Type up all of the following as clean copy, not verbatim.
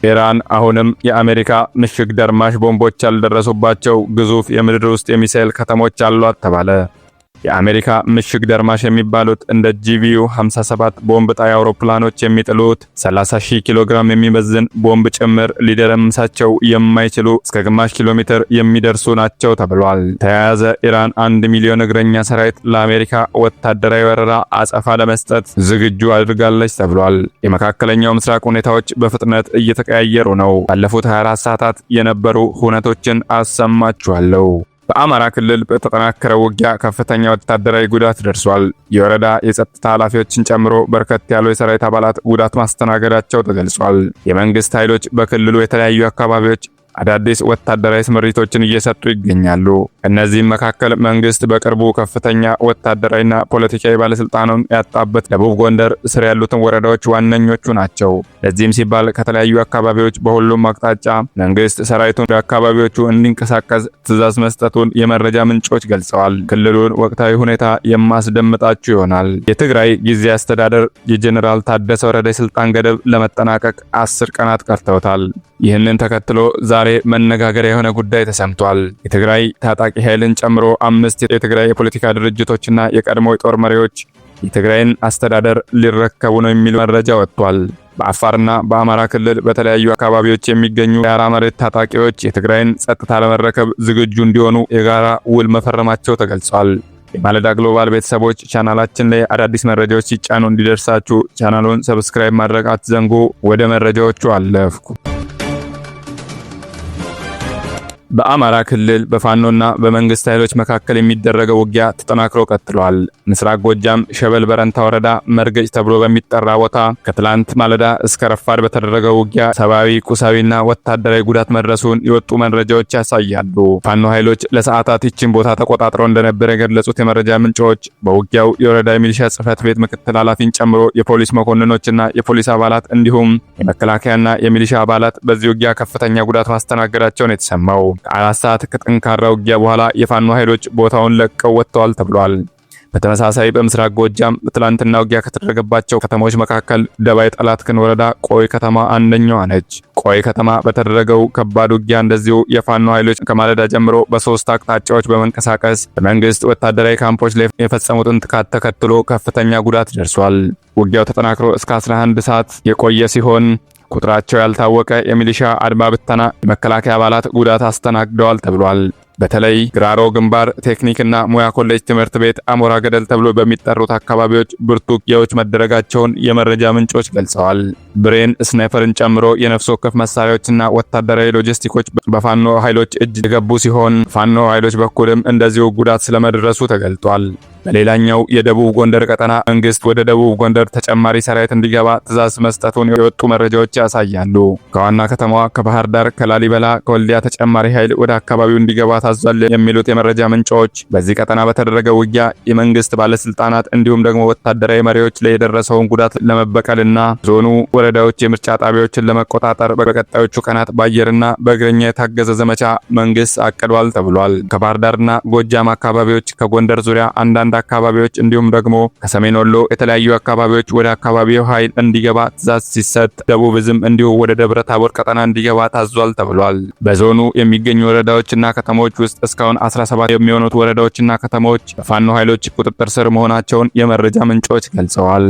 ኢራን አሁንም የአሜሪካ ምሽግ ደርማሽ ቦምቦች ያልደረሱባቸው ግዙፍ የምድር ውስጥ የሚሳኤል ከተሞች አሏት ተባለ። የአሜሪካ ምሽግ ደርማሽ የሚባሉት እንደ ጂቪዩ 57 ቦምብ ጣይ አውሮፕላኖች የሚጥሉት 30,000 ኪሎ ግራም የሚመዝን ቦምብ ጭምር ሊደረምሳቸው የማይችሉ እስከ ግማሽ ኪሎ ሜትር የሚደርሱ ናቸው ተብሏል። ተያያዘ ኢራን 1 ሚሊዮን እግረኛ ሰራዊት ለአሜሪካ ወታደራዊ ወረራ አጸፋ ለመስጠት ዝግጁ አድርጋለች ተብሏል። የመካከለኛው ምስራቅ ሁኔታዎች በፍጥነት እየተቀያየሩ ነው። ባለፉት 24 ሰዓታት የነበሩ ሁነቶችን አሰማችኋለሁ። በአማራ ክልል በተጠናከረው ውጊያ ከፍተኛ ወታደራዊ ጉዳት ደርሷል። የወረዳ የጸጥታ ኃላፊዎችን ጨምሮ በርከት ያሉ የሰራዊት አባላት ጉዳት ማስተናገዳቸው ተገልጿል። የመንግስት ኃይሎች በክልሉ የተለያዩ አካባቢዎች አዳዲስ ወታደራዊ ስምሪቶችን እየሰጡ ይገኛሉ። እነዚህም መካከል መንግስት በቅርቡ ከፍተኛ ወታደራዊና ፖለቲካዊ ባለስልጣኑን ያጣበት ደቡብ ጎንደር ስር ያሉትን ወረዳዎች ዋነኞቹ ናቸው። ለዚህም ሲባል ከተለያዩ አካባቢዎች በሁሉም አቅጣጫ መንግስት ሰራዊቱን በአካባቢዎቹ እንዲንቀሳቀስ ትዕዛዝ መስጠቱን የመረጃ ምንጮች ገልጸዋል። ክልሉን ወቅታዊ ሁኔታ የማስደምጣችሁ ይሆናል። የትግራይ ጊዜያዊ አስተዳደር የጄኔራል ታደሰ ወረደ የስልጣን ገደብ ለመጠናቀቅ 10 ቀናት ቀርተውታል። ይህንን ተከትሎ ዛሬ መነጋገሪያ የሆነ ጉዳይ ተሰምቷል። የትግራይ ታጣቂ ኃይልን ጨምሮ 5 የትግራይ የፖለቲካ ድርጅቶችና የቀድሞ የጦር መሪዎች የትግራይን አስተዳደር ሊረከቡ ነው የሚል መረጃ ወጥቷል። በአፋርና በአማራ ክልል በተለያዩ አካባቢዎች የሚገኙ የአማራ መሬት ታጣቂዎች የትግራይን ጸጥታ ለመረከብ ዝግጁ እንዲሆኑ የጋራ ውል መፈረማቸው ተገልጿል። የማለዳ ግሎባል ቤተሰቦች ቻናላችን ላይ አዳዲስ መረጃዎች ሲጫኑ እንዲደርሳችሁ ቻናሉን ሰብስክራይብ ማድረግ አትዘንጉ። ወደ መረጃዎቹ አለፍኩ። በአማራ ክልል በፋኖና በመንግስት ኃይሎች መካከል የሚደረገው ውጊያ ተጠናክሮ ቀጥሏል። ምስራቅ ጎጃም ሸበል በረንታ ወረዳ መርገጭ ተብሎ በሚጠራ ቦታ ከትላንት ማለዳ እስከ ረፋድ በተደረገው ውጊያ ሰብአዊ፣ ቁሳዊና ወታደራዊ ጉዳት መድረሱን የወጡ መረጃዎች ያሳያሉ። ፋኖ ኃይሎች ለሰዓታት ይችን ቦታ ተቆጣጥረው እንደነበር የገለጹት የመረጃ ምንጮች በውጊያው የወረዳ ሚሊሻ ጽሕፈት ቤት ምክትል ኃላፊን ጨምሮ የፖሊስ መኮንኖችና የፖሊስ አባላት እንዲሁም የመከላከያና የሚሊሻ አባላት በዚህ ውጊያ ከፍተኛ ጉዳት ማስተናገዳቸውን የተሰማው። ከ4 ሰዓት ከጠንካራ ውጊያ በኋላ የፋኖ ኃይሎች ቦታውን ለቀው ወጥተዋል ተብሏል። በተመሳሳይ በምስራቅ ጎጃም በትላንትና ውጊያ ከተደረገባቸው ከተሞች መካከል ደባይ ጠላትክን ወረዳ ቆይ ከተማ አንደኛዋ ነች። ቆይ ከተማ በተደረገው ከባድ ውጊያ እንደዚሁ የፋኖ ኃይሎች ከማለዳ ጀምሮ በ3 አቅጣጫዎች በመንቀሳቀስ በመንግስት ወታደራዊ ካምፖች ላይ የፈጸሙትን ጥቃት ተከትሎ ከፍተኛ ጉዳት ደርሷል። ውጊያው ተጠናክሮ እስከ 11 ሰዓት የቆየ ሲሆን ቁጥራቸው ያልታወቀ የሚሊሻ አድማ ብተና የመከላከያ አባላት ጉዳት አስተናግደዋል ተብሏል። በተለይ ግራሮ ግንባር ቴክኒክና ሙያ ኮሌጅ ትምህርት ቤት አሞራ ገደል ተብሎ በሚጠሩት አካባቢዎች ብርቱ ውጊያዎች መደረጋቸውን የመረጃ ምንጮች ገልጸዋል። ብሬን ስናይፐርን ጨምሮ የነፍስ ወከፍ መሳሪያዎችና ወታደራዊ ሎጂስቲኮች በፋኖ ኃይሎች እጅ የገቡ ሲሆን ፋኖ ኃይሎች በኩልም እንደዚሁ ጉዳት ስለመድረሱ ተገልጧል። በሌላኛው የደቡብ ጎንደር ቀጠና መንግስት ወደ ደቡብ ጎንደር ተጨማሪ ሰራዊት እንዲገባ ትዕዛዝ መስጠቱን የወጡ መረጃዎች ያሳያሉ። ከዋና ከተማዋ ከባህር ዳር፣ ከላሊበላ፣ ከወልዲያ ተጨማሪ ኃይል ወደ አካባቢው እንዲገባ ታዟል የሚሉት የመረጃ ምንጮች በዚህ ቀጠና በተደረገ ውጊያ የመንግስት ባለስልጣናት እንዲሁም ደግሞ ወታደራዊ መሪዎች ላይ የደረሰውን ጉዳት ለመበቀልና ዞኑ ወረዳዎች የምርጫ ጣቢያዎችን ለመቆጣጠር በቀጣዮቹ ቀናት በአየርና በእግረኛ የታገዘ ዘመቻ መንግስት አቅዷል ተብሏል። ከባህር ዳርና ጎጃም አካባቢዎች፣ ከጎንደር ዙሪያ አንዳንድ አካባቢዎች እንዲሁም ደግሞ ከሰሜን ወሎ የተለያዩ አካባቢዎች ወደ አካባቢው ኃይል እንዲገባ ትዕዛዝ ሲሰጥ ደቡብ ዕዝም እንዲሁ ወደ ደብረ ታቦር ቀጠና እንዲገባ ታዟል ተብሏል። በዞኑ የሚገኙ ወረዳዎችና ከተሞች ውስጥ እስካሁን 17 የሚሆኑት ወረዳዎችና ከተሞች በፋኖ ኃይሎች ቁጥጥር ስር መሆናቸውን የመረጃ ምንጮች ገልጸዋል።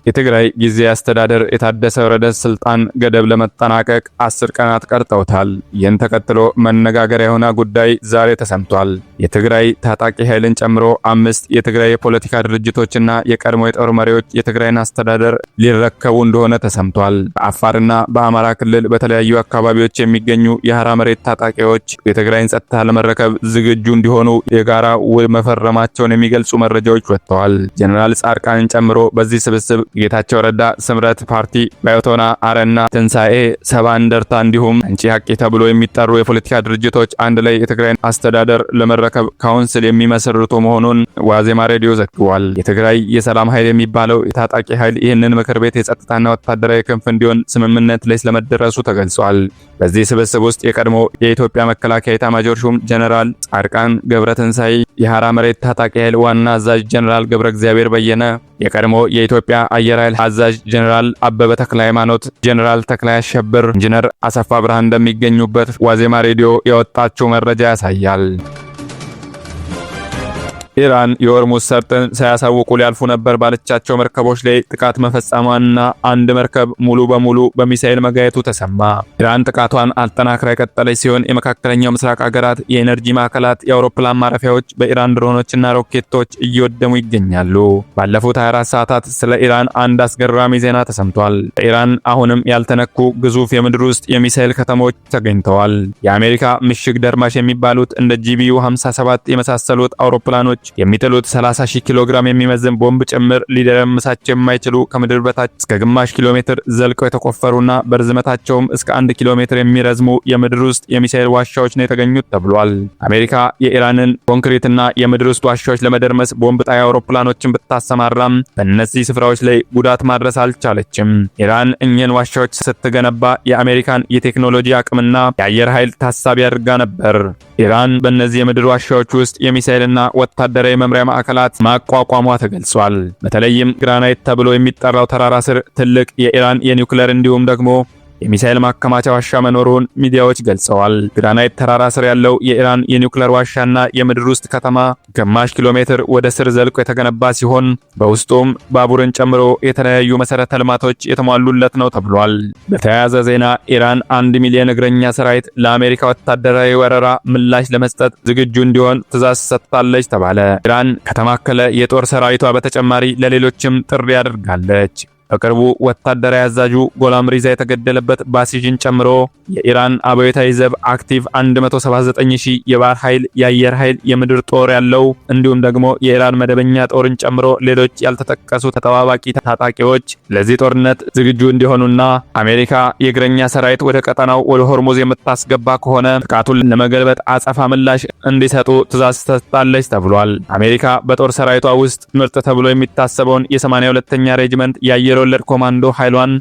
የትግራይ ጊዜያዊ አስተዳደር የታደሰ ወረደ ስልጣን ገደብ ለመጠናቀቅ 10 ቀናት ቀርተውታል። ይህን ተከትሎ መነጋገሪያ የሆነ ጉዳይ ዛሬ ተሰምቷል። የትግራይ ታጣቂ ኃይልን ጨምሮ 5 የትግራይ የፖለቲካ ድርጅቶችና የቀድሞ የጦር መሪዎች የትግራይን አስተዳደር ሊረከቡ እንደሆነ ተሰምቷል። በአፋርና በአማራ ክልል በተለያዩ አካባቢዎች የሚገኙ የሐራ መሬት ታጣቂዎች የትግራይን ጸጥታ ለመረከብ ዝግጁ እንዲሆኑ የጋራ ውል መፈረማቸውን የሚገልጹ መረጃዎች ወጥተዋል። ጄኔራል ጻድቃንን ጨምሮ በዚህ ስብስብ ጌታቸው ረዳ፣ ስምረት ፓርቲ፣ ባዮቶና፣ አረና፣ ትንሳኤ፣ ሰባ እንደርታ እንዲሁም አንቺ ሀቂ ተብሎ የሚጠሩ የፖለቲካ ድርጅቶች አንድ ላይ የትግራይን አስተዳደር ለመረከብ ካውንስል የሚመሰርቱ መሆኑን ዋዜማ ሬዲዮ ዘግቧል። የትግራይ የሰላም ኃይል የሚባለው የታጣቂ ኃይል ይህንን ምክር ቤት የጸጥታና ወታደራዊ ክንፍ እንዲሆን ስምምነት ላይ ስለመደረሱ ተገልጿል። በዚህ ስብስብ ውስጥ የቀድሞ የኢትዮጵያ መከላከያ ኤታማዦር ሹም ጀነራል ጻድቃን ገብረትንሳኤ፣ የሐራ መሬት ታጣቂ ኃይል ዋና አዛዥ ጀነራል ገብረ እግዚአብሔር በየነ፣ የቀድሞ የኢትዮጵያ አየር ኃይል አዛዥ ጀነራል አበበ ተክለ ሃይማኖት፣ ጀነራል ተክላይ አሸብር፣ ኢንጂነር አሰፋ ብርሃን እንደሚገኙበት ዋዜማ ሬዲዮ ያወጣቸው መረጃ ያሳያል። ኢራን የሆርሙዝ ሰርጥን ሳያሳውቁ ሊያልፉ ነበር ባለቻቸው መርከቦች ላይ ጥቃት መፈጸሟንና አንድ መርከብ ሙሉ በሙሉ በሚሳኤል መጋየቱ ተሰማ። ኢራን ጥቃቷን አጠናክራ የቀጠለች ሲሆን የመካከለኛው ምስራቅ ሀገራት የኤነርጂ ማዕከላት፣ የአውሮፕላን ማረፊያዎች በኢራን ድሮኖችና ሮኬቶች እየወደሙ ይገኛሉ። ባለፉት 24 ሰዓታት ስለ ኢራን አንድ አስገራሚ ዜና ተሰምቷል። በኢራን አሁንም ያልተነኩ ግዙፍ የምድር ውስጥ የሚሳኤል ከተሞች ተገኝተዋል። የአሜሪካ ምሽግ ደርማሽ የሚባሉት እንደ ጂቢዩ 57 የመሳሰሉት አውሮፕላኖች የሚጥሉት 30,000 ኪሎ ግራም የሚመዝን ቦምብ ጭምር ሊደረምሳቸው የማይችሉ ከምድር በታች እስከ ግማሽ ኪሎ ሜትር ዘልቀው የተቆፈሩና በርዝመታቸውም እስከ 1 ኪሎ ሜትር የሚረዝሙ የምድር ውስጥ የሚሳኤል ዋሻዎች ነው የተገኙት ተብሏል። አሜሪካ የኢራንን ኮንክሪትና የምድር ውስጥ ዋሻዎች ለመደርመስ ቦምብ ጣይ አውሮፕላኖችን ብታሰማራም በእነዚህ ስፍራዎች ላይ ጉዳት ማድረስ አልቻለችም። ኢራን እኚህን ዋሻዎች ስትገነባ የአሜሪካን የቴክኖሎጂ አቅምና የአየር ኃይል ታሳቢ አድርጋ ነበር። ኢራን በእነዚህ የምድር ዋሻዎች ውስጥ የሚሳኤልና ወታደራዊ መምሪያ ማዕከላት ማቋቋሟ ተገልጿል። በተለይም ግራናይት ተብሎ የሚጠራው ተራራ ስር ትልቅ የኢራን የኒውክሌር እንዲሁም ደግሞ የሚሳኤል ማከማቻ ዋሻ መኖሩን ሚዲያዎች ገልጸዋል። ግራናይት ተራራ ስር ያለው የኢራን የኒውክሌር ዋሻና የምድር ውስጥ ከተማ ግማሽ ኪሎ ሜትር ወደ ስር ዘልቆ የተገነባ ሲሆን በውስጡም ባቡርን ጨምሮ የተለያዩ መሰረተ ልማቶች የተሟሉለት ነው ተብሏል። በተያያዘ ዜና ኢራን 1 ሚሊዮን እግረኛ ሰራዊት ለአሜሪካ ወታደራዊ ወረራ ምላሽ ለመስጠት ዝግጁ እንዲሆን ትዕዛዝ ሰጥታለች ተባለ። ኢራን ከተማከለ የጦር ሰራዊቷ በተጨማሪ ለሌሎችም ጥሪ አድርጋለች። በቅርቡ ወታደራዊ አዛዡ ጎላም ሪዛ የተገደለበት ባሲጅን ጨምሮ የኢራን አብዮታዊ ዘብ አክቲቭ 179,000 የባህር ኃይል፣ የአየር ኃይል፣ የምድር ጦር ያለው እንዲሁም ደግሞ የኢራን መደበኛ ጦርን ጨምሮ ሌሎች ያልተጠቀሱ ተጠባባቂ ታጣቂዎች ለዚህ ጦርነት ዝግጁ እንዲሆኑና አሜሪካ የእግረኛ ሰራዊት ወደ ቀጠናው ወደ ሆርሙዝ የምታስገባ ከሆነ ጥቃቱን ለመገልበጥ አጸፋ ምላሽ እንዲሰጡ ትዕዛዝ ሰጥታለች ተብሏል። አሜሪካ በጦር ሰራዊቷ ውስጥ ምርጥ ተብሎ የሚታሰበውን የ82ኛ ሬጅመንት የአየር ወለድ ኮማንዶ ኃይሏን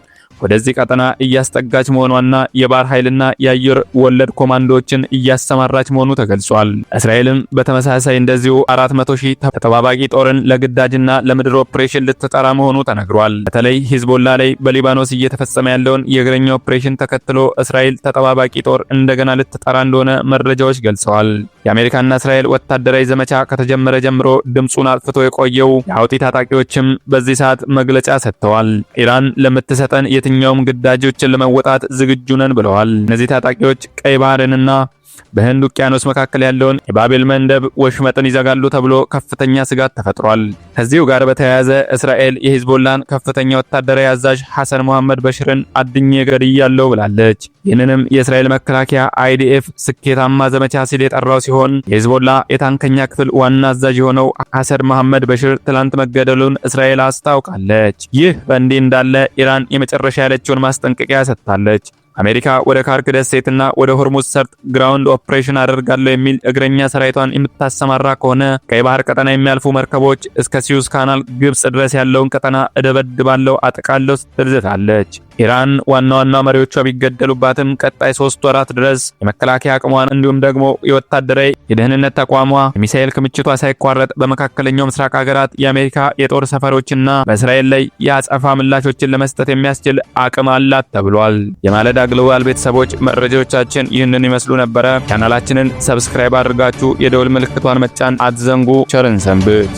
ወደዚህ ቀጠና እያስጠጋች መሆኗና የባህር ኃይልና የአየር ወለድ ኮማንዶዎችን እያሰማራች መሆኑ ተገልጿል። እስራኤልም በተመሳሳይ እንደዚሁ 400,000 ተጠባባቂ ጦርን ለግዳጅና ለምድር ኦፕሬሽን ልትጠራ መሆኑ ተነግሯል። በተለይ ሂዝቦላ ላይ በሊባኖስ እየተፈጸመ ያለውን የእግረኛ ኦፕሬሽን ተከትሎ እስራኤል ተጠባባቂ ጦር እንደገና ልትጠራ እንደሆነ መረጃዎች ገልጸዋል። የአሜሪካና እስራኤል ወታደራዊ ዘመቻ ከተጀመረ ጀምሮ ድምጹን አጥፍቶ የቆየው የአውቲ ታጣቂዎችም በዚህ ሰዓት መግለጫ ሰጥተዋል። ኢራን ለምትሰጠን የትኛውም ግዳጆችን ለመወጣት ዝግጁ ነን ብለዋል። እነዚህ ታጣቂዎች ቀይ ባህርንና በህንድ ውቅያኖስ መካከል ያለውን የባቤል መንደብ ወሽመጥን ይዘጋሉ ተብሎ ከፍተኛ ስጋት ተፈጥሯል። ከዚሁ ጋር በተያያዘ እስራኤል የሂዝቦላን ከፍተኛ ወታደራዊ አዛዥ ሐሰን መሐመድ በሽርን አድኜ ገድያለሁ ብላለች። ይህንንም የእስራኤል መከላከያ አይዲኤፍ ስኬታማ ዘመቻ ሲል የጠራው ሲሆን የሂዝቦላ የታንከኛ ክፍል ዋና አዛዥ የሆነው ሐሰን መሐመድ በሽር ትላንት መገደሉን እስራኤል አስታውቃለች። ይህ በእንዲህ እንዳለ ኢራን የመጨረሻ ያለችውን ማስጠንቀቂያ ሰጥታለች። አሜሪካ ወደ ካርክ ደሴትና ወደ ሆርሙዝ ሰርጥ ግራውንድ ኦፕሬሽን አደርጋለሁ የሚል እግረኛ ሰራዊቷን የምታሰማራ ከሆነ ቀይ ባህር ቀጠና የሚያልፉ መርከቦች እስከ ሲዩዝ ካናል ግብጽ ድረስ ያለውን ቀጠና እደበድባለሁ፣ አጠቃለሁ ስትል ዝታለች። ኢራን ዋና ዋና መሪዎቿ ቢገደሉባትም ቀጣይ 3 ወራት ድረስ የመከላከያ አቅሟን እንዲሁም ደግሞ የወታደራዊ የደህንነት ተቋሟ የሚሳኤል ክምችቷ ሳይቋረጥ በመካከለኛው ምስራቅ ሀገራት የአሜሪካ የጦር ሰፈሮችና በእስራኤል ላይ የአጸፋ ምላሾችን ለመስጠት የሚያስችል አቅም አላት ተብሏል። የማለዳ ግሎባል ቤተሰቦች መረጃዎቻችን ይህንን ይመስሉ ነበረ። ቻናላችንን ሰብስክራይብ አድርጋችሁ የደውል ምልክቷን መጫን አትዘንጉ። ቸርን ሰንብት።